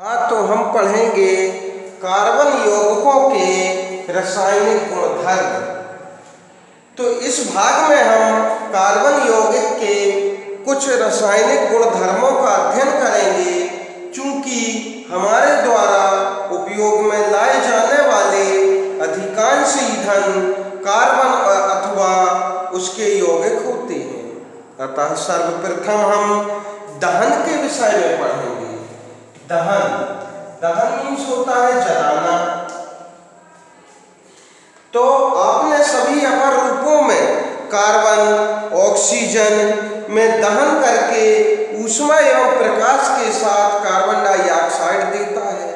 हाँ, तो हम पढ़ेंगे कार्बन यौगिकों के रासायनिक गुणधर्म। तो इस भाग में हम कार्बन यौगिक के कुछ रासायनिक गुणधर्मों का अध्ययन करेंगे। चूंकि हमारे द्वारा उपयोग में लाए जाने वाले अधिकांश ईंधन कार्बन अथवा उसके यौगिक होते हैं, अतः सर्वप्रथम हम दहन के विषय में पढ़ेंगे। दहन मीन्स होता है जलाना। तो आपने सभी अपर रूपों में कार्बन ऑक्सीजन में दहन करके ऊष्मा एवं प्रकाश के साथ कार्बन डाइऑक्साइड देता है।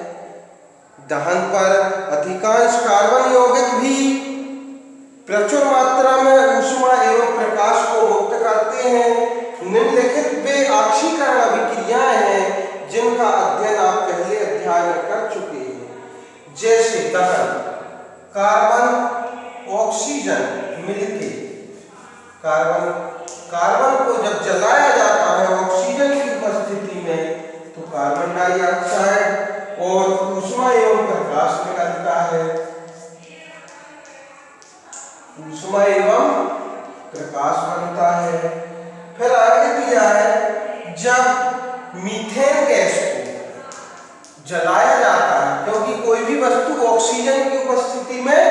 दहन पर अधिकांश कार्बन यौगिक भी प्रचुर मात्रा में ऊष्मा एवं प्रकाश को मुक्त करते हैं। निम्नलिखित वे ऑक्सीकरण अभिक्रियाएं हैं जिनका अध्ययन आप पहले अध्याय में कर चुके हैं। जैसे दहन, कार्बन ऑक्सीजन मिलके कार्बन को जब जलाया जाता है ऑक्सीजन की उपस्थिति में, तो कार्बन डाइऑक्साइड और ऊष्मा एवं प्रकाश निकलता है। ऊष्मा एवं प्रकाश बनता है। फिर आगे दिया है, जब मीथेन गैस को जलाया जाता है, क्योंकि कोई भी वस्तु ऑक्सीजन की उपस्थिति में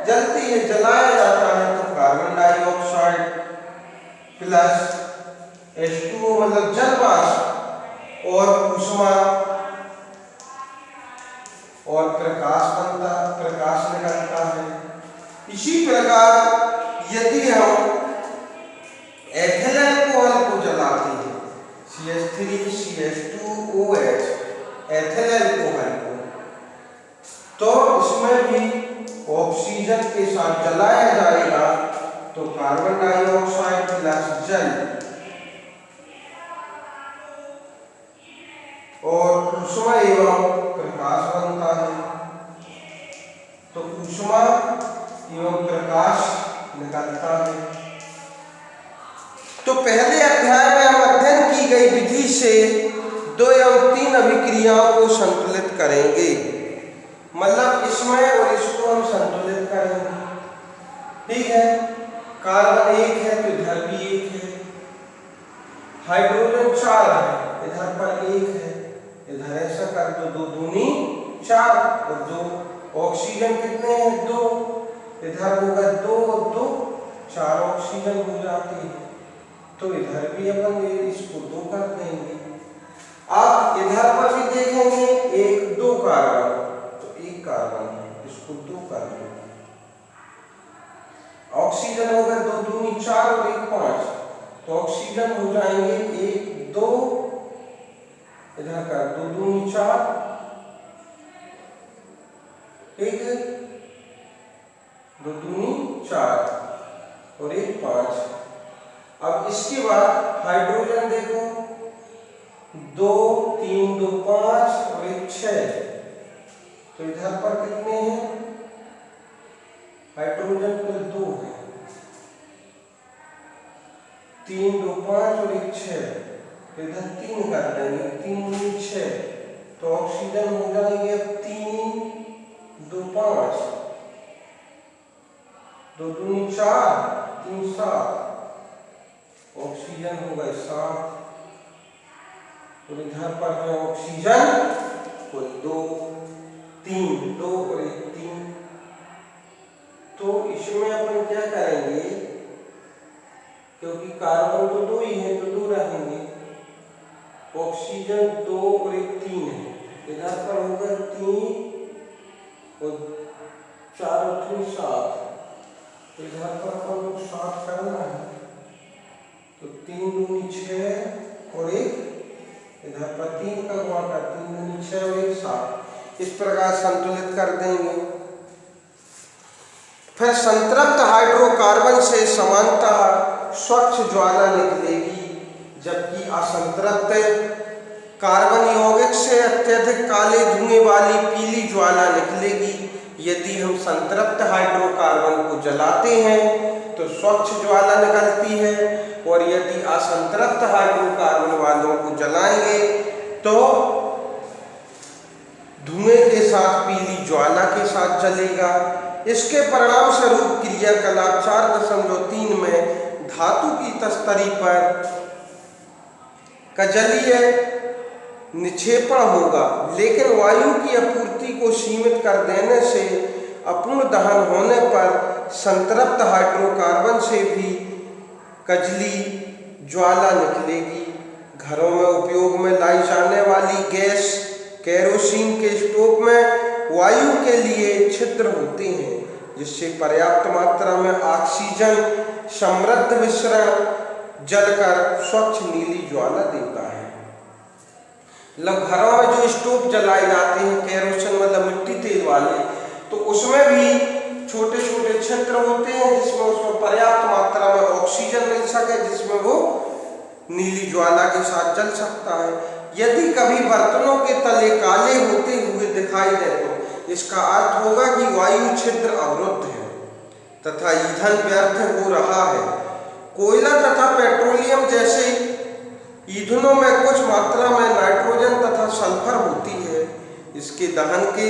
जलती है, जलाया जाता है, तो कार्बन डाइऑक्साइड प्लस H2O मतलब जल वाष्प और ऊष्मा और प्रकाश निकलता है। इसी प्रकार यदि हम एथिल अल्कोहल को जलाते हैं, CH3CH2OH एथिल अल्कोहल को, तो इसमें भी ऑक्सीजन के साथ जलाया जाएगा, तो कार्बन डाइऑक्साइड प्लस जल और ऊष्मा एवं प्रकाश बनता है। तो ऊष्मा एवं प्रकाश निकलता है। तो पहले अध्याय में हम अध्ययन की गई विधि से 2 एवं 3 अभिक्रियाओं को संतुलित करेंगे। मतलब इसमें और इसको हम संतुलित करेंगे। ठीक है, कार्बन 1 है तो इधर भी 1 है, हाइड्रोजन 4 है, इधर पर 1 है, इधर ऐसा कर दो, 2 दूनी 4 और 2 ऑक्सीजन कितने हैं 2, इधर होगा 2 और 2 4 ऑक्सीजन हो जाती है। तो इधर भी अपन इसको 2 कर देंगे। आप इधर पर भी देखेंगे 1 2 कार्बन, तो 1 कार्बन इसको 2 कर दो। ऑक्सीजन होगा 2 दूनी 4 और 1 5, तो ऑक्सीजन हो जाएंगे 1 2, इधर कर 2 दूनी 4, ठीक है, 2 दूनी 4 और 1 5। अब इसके बाद हाइड्रोजन देखो, 2 3 2 5 और 1 6, तो इधर पर कितने हैं, हाइड्रोजन कुल 2 है, 3 2 5 और 1 6, तो इधर 3 कर देंगे, 3 6, तो ऑक्सीजन हो जाएंगे अब 3 2 5, 2 दूनी 4 3 7, ऑक्सीजन हो गए 7, और इधर पर है ऑक्सीजन कुल 2 3 2 और 1 3। तो इसमें अपन क्या करेंगे, क्योंकि कार्बन तो 2 ही है तो 2 रहेंगे, ऑक्सीजन 2 और 1 3 है, इधर पर होगा 3 और 4 और 3 7, इधर पर अपन को 7 करना है, तो 3 दूनी 6 और 1, इधर पर 3 का गुणा कर 3 दूनी 6 और 1 7, इस प्रकार संतुलित कर देंगे। फिर संतृप्त हाइड्रोकार्बन से समानतः स्वच्छ ज्वाला निकलेगी, जबकि असंतृप्त कार्बन यौगिक से अत्यधिक काले धुएं वाली पीली ज्वाला निकलेगी। यदि हम संतृप्त हाइड्रोकार्बन को जलाते हैं तो स्वच्छ ज्वाला निकलती है, और यदि असंतृप्त हाइड्रोकार्बन वालों को जलाएंगे तो धुएं के साथ पीली ज्वाला के साथ जलेगा। इसके परिणाम स्वरूप क्रियाकलाप 4.3 में धातु की तस्तरी पर का जलीय निक्षेपण होगा, लेकिन वायु की आपूर्ति को सीमित कर देने से अपूर्ण दहन होने पर संतृप्त हाइड्रोकार्बन से भी कजली ज्वाला निकलेगी। घरों में उपयोग में लाई जाने वाली गैस केरोसिन के स्टोव में वायु के लिए छिद्र होते हैं, जिससे पर्याप्त मात्रा में ऑक्सीजन समृद्ध मिश्रण जलकर स्वच्छ नीली ज्वाला देता है। मतलब घरों में जो स्टोव जलाए जाते हैं केरोसिन मतलब मिट्टी तेल वाले, तो उसमें भी छोटे छोटे छिद्र होते हैं जिसमें उसमें पर्याप्त मात्रा में ऑक्सीजन मिल सके, जिसमें वो नीली ज्वाला के साथ जल सकता है। यदि कभी बर्तनों के तले काले होते हुए दिखाई दे तो इसका अर्थ होगा कि वायु छिद्र अवरुद्ध है तथा ईंधन व्यर्थ हो रहा है। कोयला तथा पेट्रोलियम जैसे ईंधनों में कुछ मात्रा में नाइट्रोजन तथा सल्फर होती है। इसके दहन के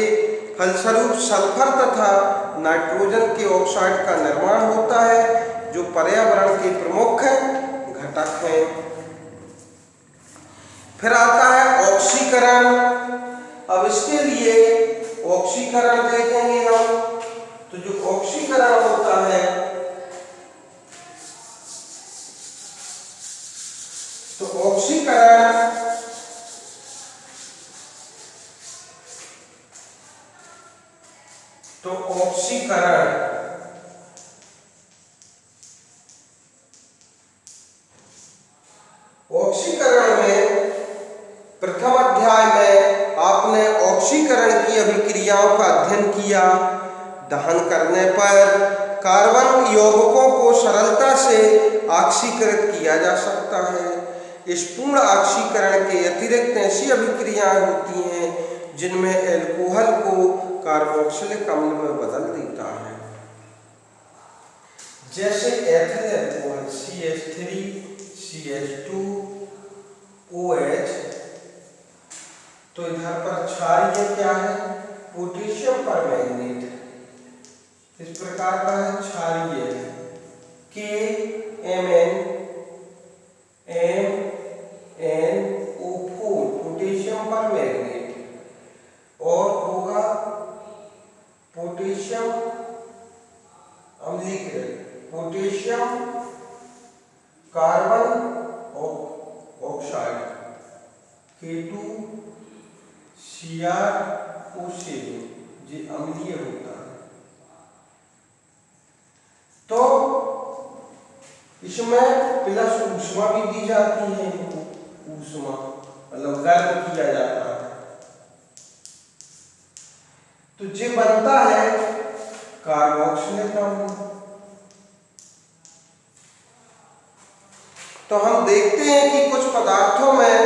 फलस्वरूप सल्फर तथा नाइट्रोजन के ऑक्साइड का निर्माण होता है, जो पर्यावरण के प्रमुख घटक हैं। फिर आता है ऑक्सीकरण। अब इसके लिए ऑक्सीकरण देखेंगे हम। तो जो ऑक्सीकरण होता है, तो ऑक्सीकरण ऑक्सीकरण में प्रथम अध्याय में आपने ऑक्सीकरण की अभिक्रियाओं का अध्ययन किया। दहन करने पर कार्बन यौगिकों को सरलता से ऑक्सीकृत किया जा सकता है। इस पूर्ण ऑक्सीकरण के अतिरिक्त ऐसी अभिक्रियाएं होती हैं जिनमें एल्कोहल को कार्बोक्सिलिक अम्ल में बदल देता है, जैसे ethyl alcohol CH3 CH2 OH। तो इधर पर क्षारीय क्या है? Potassium permanganate. इस प्रकार का है क्षारीय KMnO4 पोटेशियम परमैंगनेट। और होगा पोटेशियम अम्लीकृत पोटेशियम कार्बन ऑक्साइड K2CrO7, ये अम्लीय होता है। तो इसमें प्लस ऊष्मा भी दी जाती है, ऊष्मा मतलब गर्म किया जाता है। तो ये बनता है कार्बोक्सिलिक अम्ल। तो हम देखते हैं कि कुछ पदार्थों में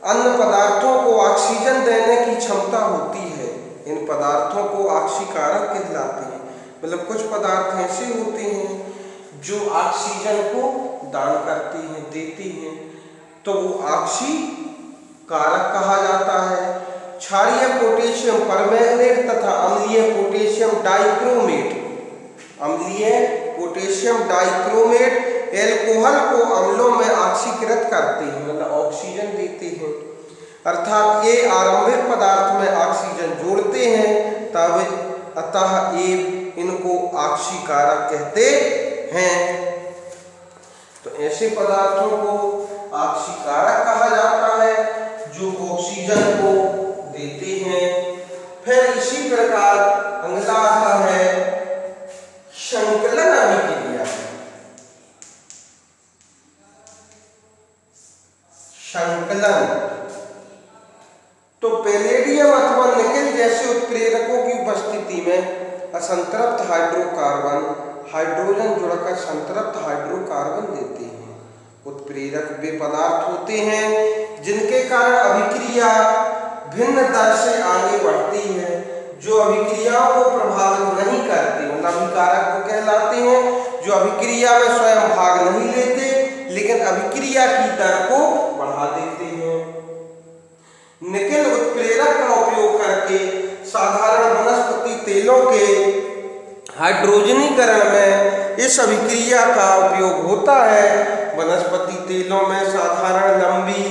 अन्य पदार्थों को ऑक्सीजन देने की क्षमता होती है। इन पदार्थों को ऑक्सीकारक कहलाते हैं। मतलब कुछ पदार्थ ऐसे होते हैं जो ऑक्सीजन को दान करते हैं, देते हैं, तो वो ऑक्सीकारक कहा जाता है। क्षारीय पोटेशियम परमैंगनेट तथा अम्लीय पोटेशियम डाइक्रोमेट, अम्लीय पोटेशियम डाइक्रोमेट एल्कोहल को अम्लों में ऑक्सीकृत करते हैं, मतलब ऑक्सीजन देते हैं। अर्थात ये आरंभिक पदार्थ में ऑक्सीजन जोड़ते हैं, तब अतः ये इनको ऑक्सीकारक कहते हैं। तो ऐसे पदार्थों को ऑक्सीकारक कहा जाता है जो ऑक्सीजन को देते हैं। फिर इसी प्रकार अगला आता है संकलन अभिक्रिया। संकलन तो पैलेडियम अथवा निकेल जैसे उत्प्रेरकों की उपस्थिति में असंतृप्त हाइड्रोकार्बन हाइड्रोजन जुड़कर संतृप्त हाइड्रोकार्बन देते हैं। उत्प्रेरक वे पदार्थ होते हैं जिनके कारण अभिक्रिया भिन्न दर से आगे बढ़ती है, जो अभिक्रियाओं को प्रभावित नहीं करते, मतलब अभिकारक को कहलाते हैं, जो अभिक्रिया में स्वयं भाग नहीं लेते लेकिन अभिक्रिया की दर को बढ़ा देते हैं। निकेल उत्प्रेरक का उपयोग कर हाइड्रोजनीकरण में इस अभिक्रिया का उपयोग होता है। वनस्पति तेलों में साधारण लंबी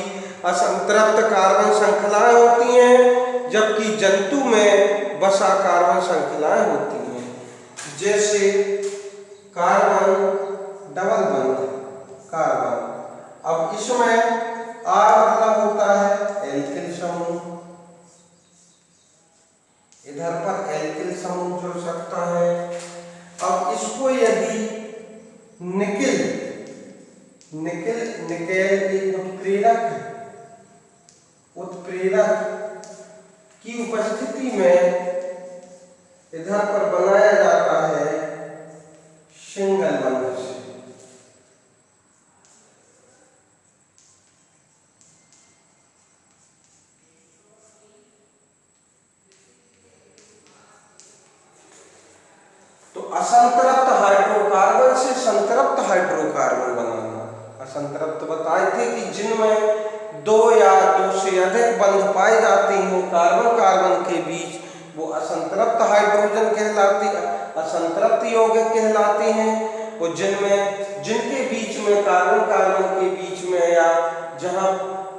असंतृप्त कार्बन श्रृंखलाएं होती हैं, जबकि जंतु में वसा कार्बन श्रृंखलाएं होती हैं। जैसे कार्बन डबल बंध कार्बन, अब इसमें R मतलब होता है एल्किल समूह, इधर पर एल्किल समूह जुड़ सकता है। अब इसको यदि निकेल एक उत्प्रेरक की उपस्थिति में इधर पर बनाया जाता है सिंगल बंध से। तो असंतृप्त हाइड्रोकार्बन से संतृप्त हाइड्रोकार्बन बनाना। असंतृप्त बताए थे कि जिनमें 2 या 2 से अधिक बंध पाए जाते हैं कार्बन कार्बन के बीच, वो असंतृप्त हाइड्रोजन कहलाते, असंतृप्त यौगिक कहलाते हैं। वो जिनके बीच में कार्बन कार्बन के बीच में या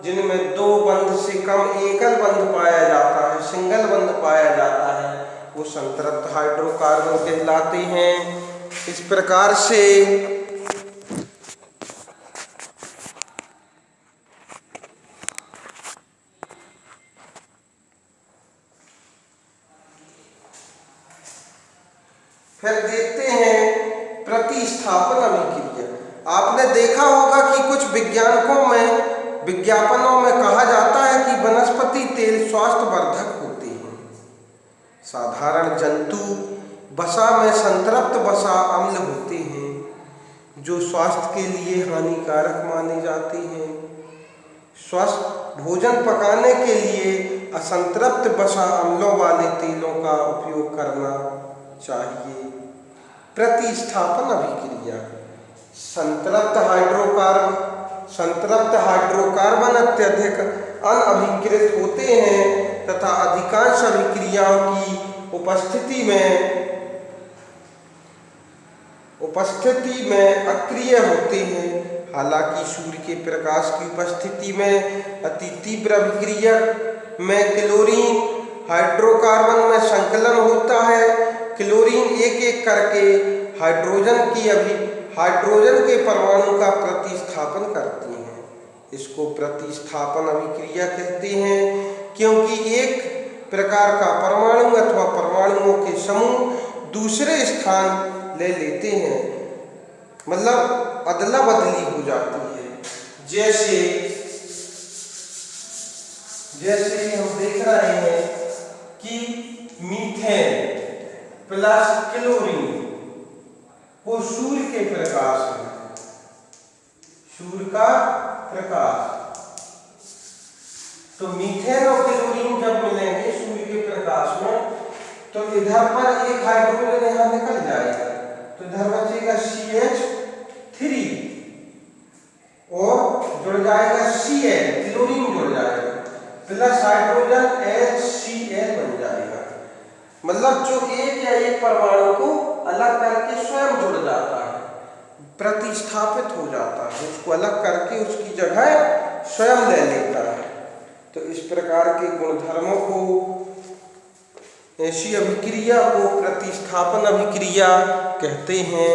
जिनमें 2 बंध से कम एकल बंध पाया जाता है, सिंगल बंध पाया जाता है, वो संतृप्त हाइड्रोकार्बन कहलाते हैं। इस प्रकार से फिर देखते हैं प्रतिस्थापन अभिक्रिया। आपने देखा होगा कि कुछ विज्ञापनों में कहा जाता है कि वनस्पति तेल स्वास्थ्यवर्धक होते हैं। साधारण जंतु वसा में संतृप्त वसा अम्ल होते हैं, जो स्वास्थ्य के लिए हानिकारक माने जाते हैं। स्वस्थ भोजन पकाने के लिए असंतृप्त वसा अम्लों वाले तेलों का उपयोग करना चाहिए। प्रतिस्थापन अभिक्रिया। संतृप्त हाइड्रोकार्बन अत्यधिक अनअभिकृत होते हैं तथा अधिकांश अभिक्रियाओं की उपस्थिति में अक्रिय होते हैं। हालांकि सूर्य के प्रकाश की उपस्थिति में अति तीव्र अभिक्रिया में क्लोरीन हाइड्रोकार्बन में संकलन होता है। क्लोरीन एक एक करके हाइड्रोजन के परमाणु का प्रतिस्थापन करती हैं। इसको प्रतिस्थापन अभिक्रिया कहते हैं, क्योंकि एक प्रकार का परमाणु अथवा परमाणुओं के समूह दूसरे स्थान ले लेते हैं, मतलब अदला बदली हो जाती है। जैसे हम देख रहे हैं कि मीथेन प्लस क्लोरीन को सूर्य के प्रकाश में, सूर्य का प्रकाश, तो मीथेन और क्लोरीन जब मिलेंगे सूर्य के प्रकाश में, तो इधर पर एक हाइड्रोजन यहाँ निकल जाएगा, तो इधर बचेगा CH3 और जुड़ जाएगा Cl, क्लोरीन जुड़ जाएगा, प्लस हाइड्रोजन HCl बन जाएगा। मतलब जो एक या एक परमाणु को अलग करके स्वयं जुड़ जाता है, प्रतिस्थापित हो जाता है, उसको अलग करके उसकी जगह स्वयं ले लेता है। तो इस प्रकार के गुणधर्मों को, ऐसी अभिक्रिया को प्रतिस्थापन अभिक्रिया कहते हैं।